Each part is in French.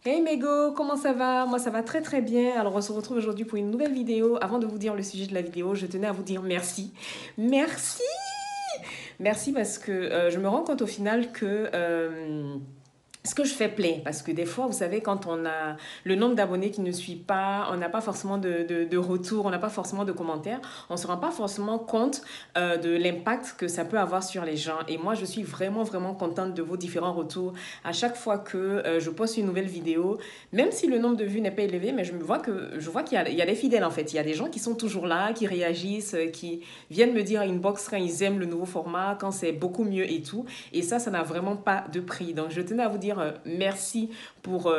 Hey Mego, comment ça va? Moi ça va très très bien. Alors on se retrouve aujourd'hui pour une nouvelle vidéo. Avant de vous dire le sujet de la vidéo, je tenais à vous dire merci. Merci! Merci parce que je me rends compte au final que ce que je fais plaît, parce que des fois, vous savez, quand on a le nombre d'abonnés qui ne suit pas, on n'a pas forcément de retour, on n'a pas forcément de commentaires, on ne se rend pas forcément compte de l'impact que ça peut avoir sur les gens. Et moi, je suis vraiment, vraiment contente de vos différents retours. À chaque fois que je poste une nouvelle vidéo, même si le nombre de vues n'est pas élevé, mais je vois qu'il y a des fidèles en fait. Il y a des gens qui sont toujours là, qui réagissent, qui viennent me dire inbox quand ils aiment le nouveau format, quand c'est beaucoup mieux et tout. Et ça n'a vraiment pas de prix. Donc, je tenais à vous dire merci pour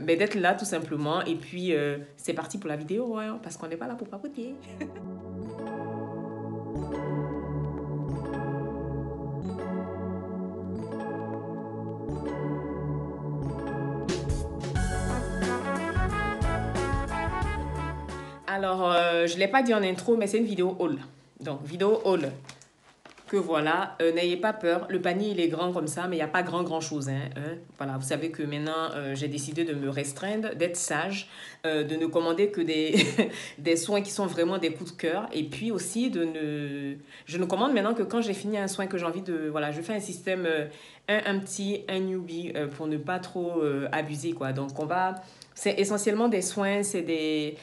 d'être là tout simplement. Et puis, c'est parti pour la vidéo, hein, parce qu'on n'est pas là pour papoter. Alors, je ne l'ai pas dit en intro, mais c'est une vidéo haul. Donc, vidéo haul. Que voilà, n'ayez pas peur, le panier il est grand comme ça, mais il n'y a pas grand chose. Voilà, vous savez que maintenant j'ai décidé de me restreindre, d'être sage, de ne commander que des, des soins qui sont vraiment des coups de cœur, et puis aussi je ne commande maintenant que quand j'ai fini un soin que j'ai envie de, voilà, je fais un système, un petit, un newbie pour ne pas trop abuser quoi. Donc c'est essentiellement des soins, c'est des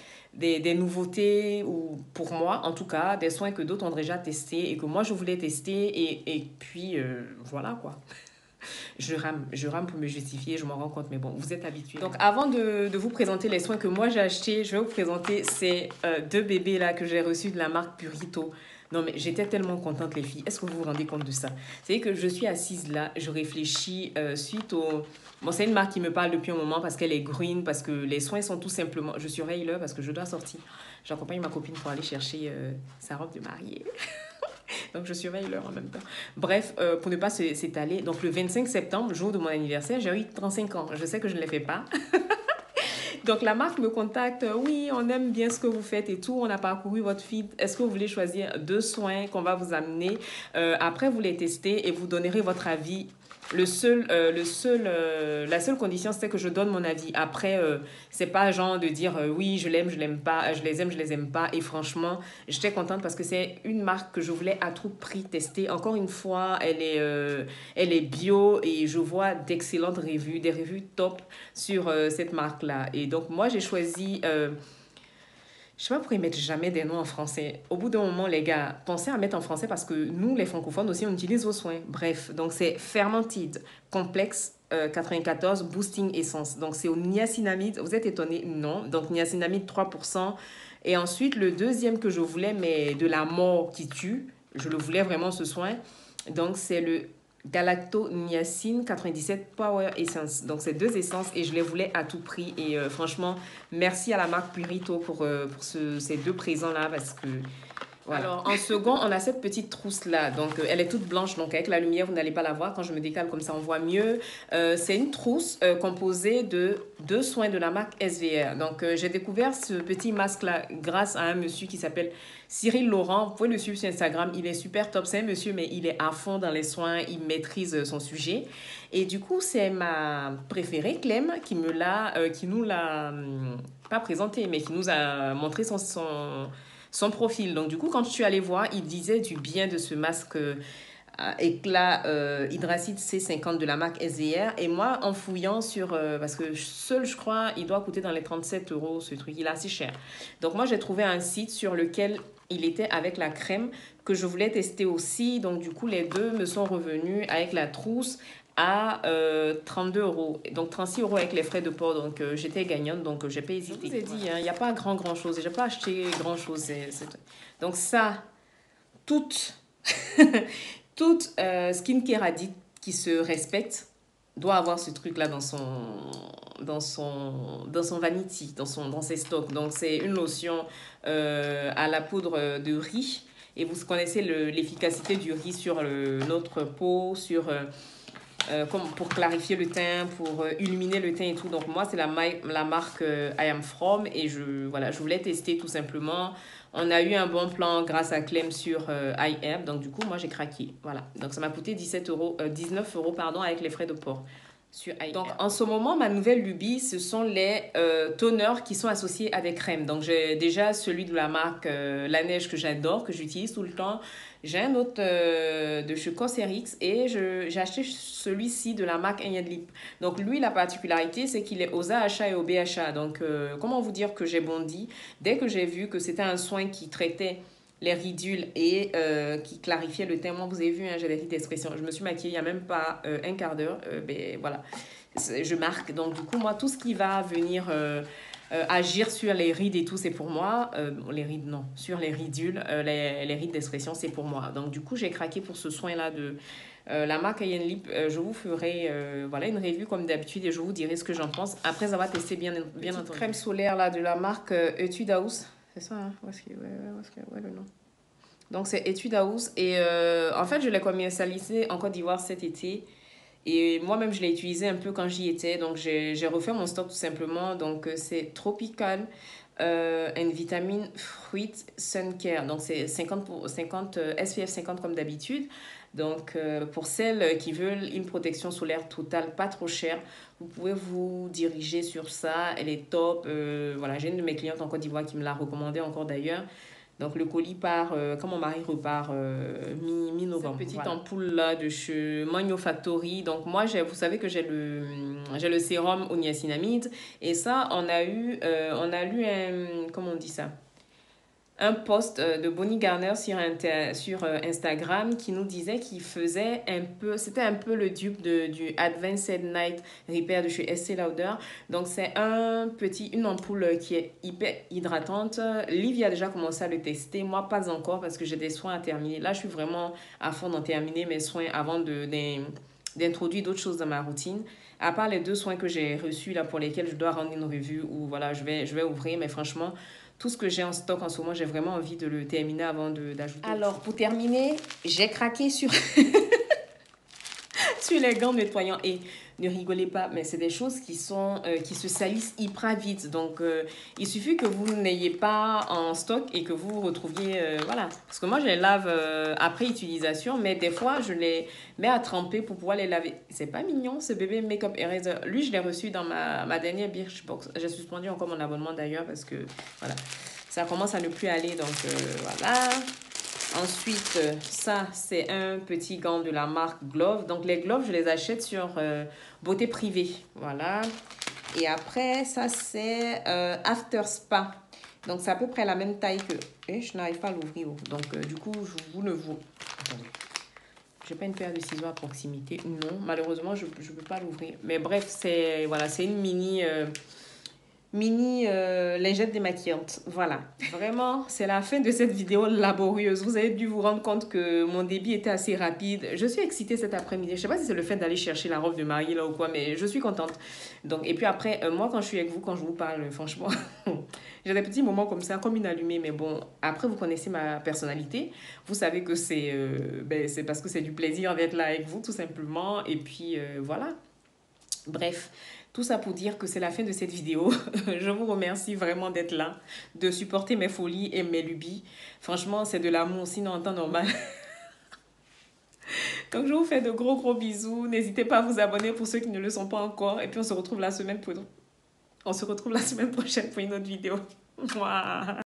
nouveautés, ou pour moi en tout cas, des soins que d'autres ont déjà testés et que moi je voulais tester et puis voilà quoi. Je rame pour me justifier, je m'en rends compte, mais bon, vous êtes habitués. Donc avant de vous présenter les soins que moi j'ai achetés, je vais vous présenter ces deux bébés là que j'ai reçus de la marque Purito. Non mais j'étais tellement contente les filles, est-ce que vous vous rendez compte de ça? C'est que je suis assise là, je réfléchis suite au... Bon, c'est une marque qui me parle depuis un moment parce qu'elle est green, parce que les soins sont tout simplement... Je surveille l'heure parce que je dois sortir. J'accompagne ma copine pour aller chercher sa robe de mariée. Donc, je surveille l'heure en même temps. Bref, pour ne pas s'étaler, donc le 25 septembre, jour de mon anniversaire, j'ai eu 35 ans. Je sais que je ne les fais pas. Donc, la marque me contacte. Oui, on aime bien ce que vous faites et tout. On a parcouru votre feed. Est-ce que vous voulez choisir deux soins qu'on va vous amener? Après, vous les testez et vous donnerez votre avis. La seule condition, c'était que je donne mon avis. Après, c'est pas genre de dire oui, je l'aime pas, je les aime pas. Et franchement, j'étais contente parce que c'est une marque que je voulais à tout prix tester. Encore une fois, elle est bio et je vois d'excellentes revues, des revues top sur cette marque-là. Et donc, moi, j'ai choisi... je sais pas pourquoi ils mettent jamais des noms en français. Au bout d'un moment, les gars, pensez à mettre en français parce que nous, les francophones aussi, on utilise vos soins. Bref, donc c'est Fermented Complexe 94 Boosting Essence. Donc c'est au niacinamide. Vous êtes étonnés? Non. Donc niacinamide 3%. Et ensuite, le deuxième que je voulais, mais de la mort qui tue, je le voulais vraiment ce soin. Donc c'est le galactoniacine 97 Power Essence. Donc, c'est deux essences et je les voulais à tout prix. Et franchement, merci à la marque Purito pour ces deux présents-là parce que voilà. Alors, en second, on a cette petite trousse-là. Donc, elle est toute blanche. Donc, avec la lumière, vous n'allez pas la voir. Quand je me décale comme ça, on voit mieux. C'est une trousse composée de deux soins de la marque SVR. Donc, j'ai découvert ce petit masque-là grâce à un monsieur qui s'appelle Cyril Laurent. Vous pouvez le suivre sur Instagram. Il est super top. C'est un monsieur, mais il est à fond dans les soins. Il maîtrise son sujet. Et du coup, c'est ma préférée, Clem, qui nous l'a, pas présenté, mais qui nous a montré son profil. Donc, du coup, quand je suis allée voir, il disait du bien de ce masque éclat Hydracide C50 de la marque SVR. Et moi, en fouillant sur... parce que seul, je crois, il doit coûter dans les 37 euros, ce truc. Il est assez cher. Donc, moi, j'ai trouvé un site sur lequel il était avec la crème que je voulais tester aussi. Donc, du coup, les deux me sont revenus avec la trousse à 32 euros. Donc 36 euros avec les frais de port. Donc j'étais gagnante, donc j'ai pas hésité. Je vous ai dit, il n'y a pas grand chose. J'ai pas acheté grand chose. Donc ça, toute, toute skincare addict qui se respecte doit avoir ce truc-là dans son vanity, dans ses stocks. Donc c'est une lotion à la poudre de riz. Et vous connaissez l'efficacité du riz sur notre peau, sur... comme pour clarifier le teint, pour illuminer le teint et tout. Donc moi, c'est la marque I Am From et voilà, je voulais tester tout simplement. On a eu un bon plan grâce à Clem sur iHerb. Donc du coup, moi, j'ai craqué. Voilà. Donc ça m'a coûté 19 euros pardon, avec les frais de port. sur Aïe. Donc, en ce moment, ma nouvelle lubie, ce sont les toners qui sont associés à des crèmes. Donc, j'ai déjà celui de la marque La Neige que j'adore, que j'utilise tout le temps. J'ai un autre de chez Cosrx et j'ai acheté celui-ci de la marque Agnès Lip. Donc, lui, la particularité, c'est qu'il est aux AHA et au BHA. Donc, comment vous dire que j'ai bondi? Dès que j'ai vu que c'était un soin qui traitait les ridules et qui clarifiait le teint. Moi, vous avez vu, hein, j'ai des rides d'expression. Je me suis maquillée il n'y a même pas un quart d'heure. Ben, voilà, je marque. Donc, du coup, moi, tout ce qui va venir agir sur les rides et tout, c'est pour moi. Les rides, non. Sur les ridules, les rides d'expression, c'est pour moi. Donc, du coup, j'ai craqué pour ce soin-là de la marque Ayen Lip. Je vous ferai voilà, une review comme d'habitude et je vous dirai ce que j'en pense après avoir testé bien entendu. Crème solaire là, de la marque Etude House. C'est ça, hein? Où est-ce que, ouais, le nom. Donc, c'est Etude House. Et en fait, je l'ai commercialisé en Côte d'Ivoire cet été. Et moi-même, je l'ai utilisé un peu quand j'y étais. Donc, j'ai refait mon stock tout simplement. Donc, c'est Tropical and Vitamine Fruit Sun Care. Donc, c'est 50 SPF 50 comme d'habitude. Donc, pour celles qui veulent une protection solaire totale, pas trop chère, vous pouvez vous diriger sur ça. Elle est top. Voilà, j'ai une de mes clientes en Côte d'Ivoire qui me l'a recommandé encore d'ailleurs. Donc, le colis part, quand mon mari repart, mi-novembre. Cette petite ampoule-là de chez Magno Factory. Donc, moi, vous savez que j'ai le sérum au niacinamide. Et ça, on a lu comment on dit ça? Un post de Bonnie Garner sur Instagram qui nous disait qu'il faisait un peu, c'était un peu le dupe du Advanced Night Repair de chez Estée Lauder. Donc c'est une ampoule qui est hyper hydratante. Livy a déjà commencé à le tester, moi pas encore parce que j'ai des soins à terminer. Là je suis vraiment à fond d'en terminer mes soins avant d'introduire d'autres choses dans ma routine. À part les 2 soins que j'ai reçus là pour lesquels je dois rendre une revue ou voilà, je vais ouvrir, mais franchement, tout ce que j'ai en stock en ce moment, j'ai vraiment envie de le terminer avant d'ajouter. Alors, pour terminer, j'ai craqué sur les gants nettoyants. Et ne rigolez pas, mais c'est des choses qui se salissent hyper vite. Donc, il suffit que vous n'ayez pas en stock et que vous retrouviez, voilà. Parce que moi, je les lave après utilisation, mais des fois, je les mets à tremper pour pouvoir les laver. C'est pas mignon, ce bébé Makeup Eraser. Lui, je l'ai reçu dans ma dernière Birchbox. J'ai suspendu encore mon abonnement d'ailleurs parce que, voilà, ça commence à ne plus aller. Donc, voilà. Ensuite, ça, c'est un petit gant de la marque Glove. Donc, les Gloves, je les achète sur Beauté Privée. Voilà. Et après, ça, c'est After Spa. Donc, c'est à peu près la même taille que... Et je n'arrive pas à l'ouvrir. Donc, du coup, vous ne vous... Attendez. Je n'ai pas une paire de ciseaux à proximité. Non, malheureusement, je ne peux pas l'ouvrir. Mais bref, c'est une mini lingette démaquillante. Voilà. Vraiment, c'est la fin de cette vidéo laborieuse. Vous avez dû vous rendre compte que mon débit était assez rapide. Je suis excitée cet après-midi. Je sais pas si c'est le fait d'aller chercher la robe de Marie là ou quoi, mais je suis contente. Donc, et puis après, moi, quand je suis avec vous, quand je vous parle, franchement, j'ai des petits moments comme ça, comme une allumée. Mais bon, après, vous connaissez ma personnalité. Vous savez que c'est parce que c'est du plaisir d'être là avec vous, tout simplement. Et puis, voilà. Bref, tout ça pour dire que c'est la fin de cette vidéo. Je vous remercie vraiment d'être là, de supporter mes folies et mes lubies. Franchement, c'est de l'amour, sinon en temps normal. Donc, je vous fais de gros bisous. N'hésitez pas à vous abonner pour ceux qui ne le sont pas encore. Et puis, on se retrouve la semaine prochaine pour une autre vidéo. Mouah.